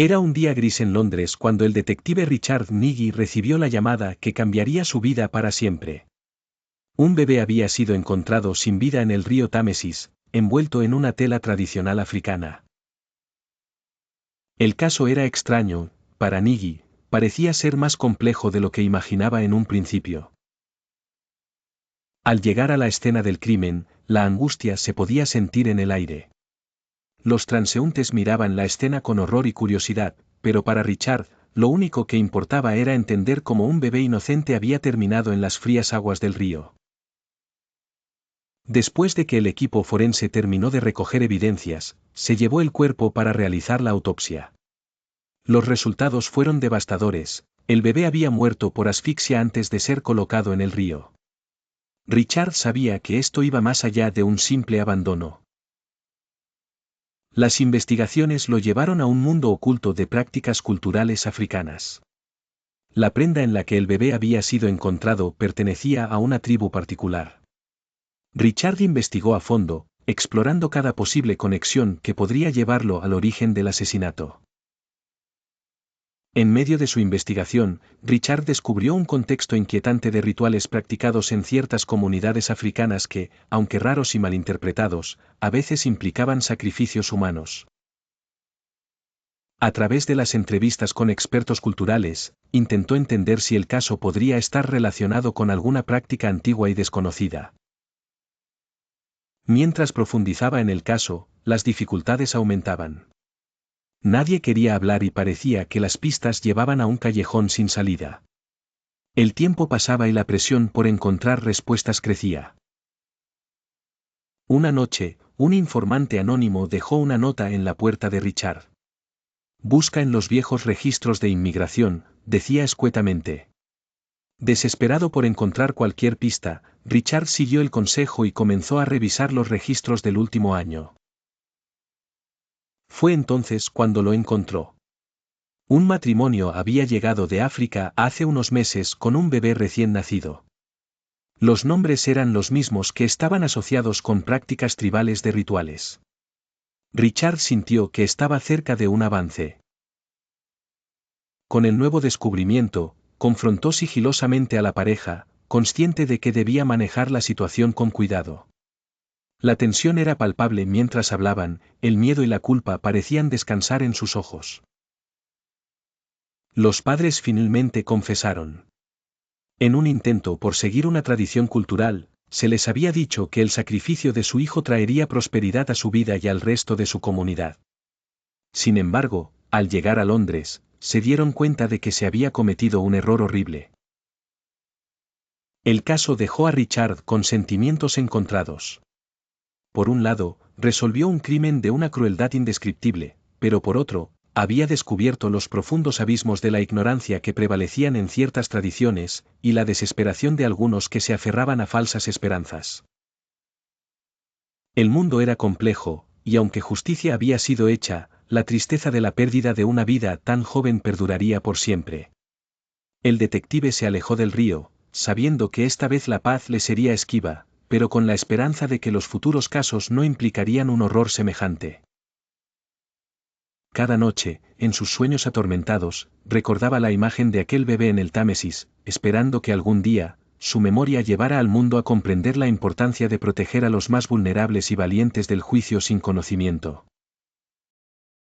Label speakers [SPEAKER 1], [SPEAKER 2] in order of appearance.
[SPEAKER 1] Era un día gris en Londres cuando el detective Richard Nighy recibió la llamada que cambiaría su vida para siempre. Un bebé había sido encontrado sin vida en el río Támesis, envuelto en una tela tradicional africana. El caso era extraño, para Nighy, parecía ser más complejo de lo que imaginaba en un principio. Al llegar a la escena del crimen, la angustia se podía sentir en el aire. Los transeúntes miraban la escena con horror y curiosidad, pero para Richard, lo único que importaba era entender cómo un bebé inocente había terminado en las frías aguas del río. Después de que el equipo forense terminó de recoger evidencias, se llevó el cuerpo para realizar la autopsia. Los resultados fueron devastadores: el bebé había muerto por asfixia antes de ser colocado en el río. Richard sabía que esto iba más allá de un simple abandono. Las investigaciones lo llevaron a un mundo oculto de prácticas culturales africanas. La prenda en la que el bebé había sido encontrado pertenecía a una tribu particular. Richard investigó a fondo, explorando cada posible conexión que podría llevarlo al origen del asesinato. En medio de su investigación, Richard descubrió un contexto inquietante de rituales practicados en ciertas comunidades africanas que, aunque raros y malinterpretados, a veces implicaban sacrificios humanos. A través de las entrevistas con expertos culturales, intentó entender si el caso podría estar relacionado con alguna práctica antigua y desconocida. Mientras profundizaba en el caso, las dificultades aumentaban. Nadie quería hablar y parecía que las pistas llevaban a un callejón sin salida. El tiempo pasaba y la presión por encontrar respuestas crecía. Una noche, un informante anónimo dejó una nota en la puerta de Richard. «Busca en los viejos registros de inmigración», decía escuetamente. Desesperado por encontrar cualquier pista, Richard siguió el consejo y comenzó a revisar los registros del último año. Fue entonces cuando lo encontró. Un matrimonio había llegado de África hace unos meses con un bebé recién nacido. Los nombres eran los mismos que estaban asociados con prácticas tribales de rituales. Richard sintió que estaba cerca de un avance. Con el nuevo descubrimiento, confrontó sigilosamente a la pareja, consciente de que debía manejar la situación con cuidado. La tensión era palpable mientras hablaban, el miedo y la culpa parecían descansar en sus ojos. Los padres finalmente confesaron. En un intento por seguir una tradición cultural, se les había dicho que el sacrificio de su hijo traería prosperidad a su vida y al resto de su comunidad. Sin embargo, al llegar a Londres, se dieron cuenta de que se había cometido un error horrible. El caso dejó a Richard con sentimientos encontrados. Por un lado, resolvió un crimen de una crueldad indescriptible, pero por otro, había descubierto los profundos abismos de la ignorancia que prevalecían en ciertas tradiciones, y la desesperación de algunos que se aferraban a falsas esperanzas. El mundo era complejo, y aunque justicia había sido hecha, la tristeza de la pérdida de una vida tan joven perduraría por siempre. El detective se alejó del río, sabiendo que esta vez la paz le sería esquiva, pero con la esperanza de que los futuros casos no implicarían un horror semejante. Cada noche, en sus sueños atormentados, recordaba la imagen de aquel bebé en el Támesis, esperando que algún día, su memoria llevara al mundo a comprender la importancia de proteger a los más vulnerables y valientes del juicio sin conocimiento.